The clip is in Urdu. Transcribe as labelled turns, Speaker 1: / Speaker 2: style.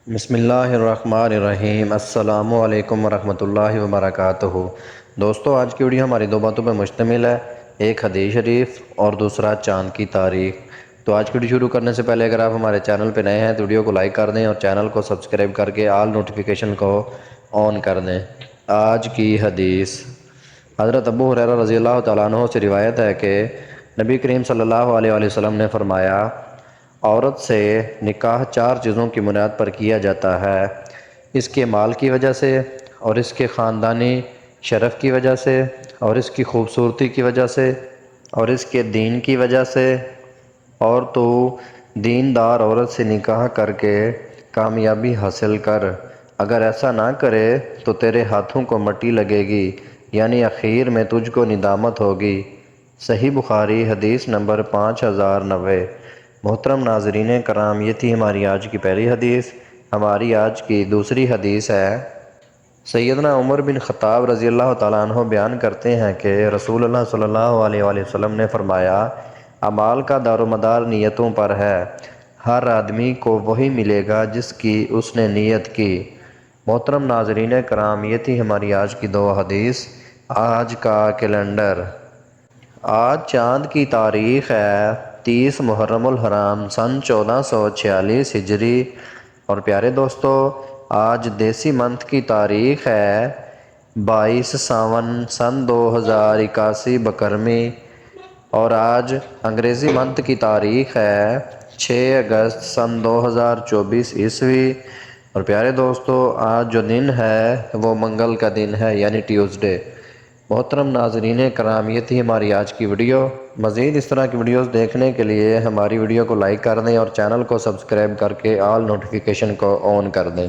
Speaker 1: بسم اللہ الرحمن الرحیم۔ السلام علیکم ورحمۃ اللہ وبرکاتہ۔ دوستو، آج کی ویڈیو ہماری دو باتوں پہ مشتمل ہے، ایک حدیث شریف اور دوسرا چاند کی تاریخ۔ تو آج کی ویڈیو شروع کرنے سے پہلے اگر آپ ہمارے چینل پہ نئے ہیں تو ویڈیو کو لائک کر دیں اور چینل کو سبسکرائب کر کے آل نوٹیفیکیشن کو آن کر دیں۔ آج کی حدیث حضرت ابو ہریرہ رضی اللہ تعالیٰ عنہ سے روایت ہے کہ نبی کریم صلی اللہ علیہ وسلم نے فرمایا، عورت سے نکاح چار چیزوں کی بنیاد پر کیا جاتا ہے: اس کے مال کی وجہ سے، اور اس کے خاندانی شرف کی وجہ سے، اور اس کی خوبصورتی کی وجہ سے، اور اس کے دین کی وجہ سے۔ اور تو دیندار عورت سے نکاح کر کے کامیابی حاصل کر، اگر ایسا نہ کرے تو تیرے ہاتھوں کو مٹی لگے گی، یعنی اخیر میں تجھ کو ندامت ہوگی۔ صحیح بخاری حدیث نمبر 5090۔ محترم ناظرین کرام، یہ تھی ہماری آج کی پہلی حدیث۔ ہماری آج کی دوسری حدیث ہے، سیدنا عمر بن خطاب رضی اللہ تعالیٰ عنہ بیان کرتے ہیں کہ رسول اللہ صلی اللہ علیہ وسلم نے فرمایا، اعمال کا دار و مدار نیتوں پر ہے، ہر آدمی کو وہی ملے گا جس کی اس نے نیت کی۔ محترم ناظرین کرام، یہ تھی ہماری آج کی دو حدیث۔ آج کا کیلنڈر، آج چاند کی تاریخ ہے 30 محرم الحرام سن 1446 ہجری۔ اور پیارے دوستو، آج دیسی منتھ کی تاریخ ہے 22 ساون سن 2081 بکرمی، اور آج انگریزی منتھ کی تاریخ ہے 6 اگست سن 2024 عیسوی۔ اور پیارے دوستو، آج جو دن ہے وہ منگل کا دن ہے، یعنی ٹیوزڈے۔ محترم ناظرین کرام، یہ تھی ہماری آج کی ویڈیو۔ مزید اس طرح کی ویڈیوز دیکھنے کے لیے ہماری ویڈیو کو لائک کر دیں اور چینل کو سبسکرائب کر کے آل نوٹیفیکیشن کو آن کر دیں۔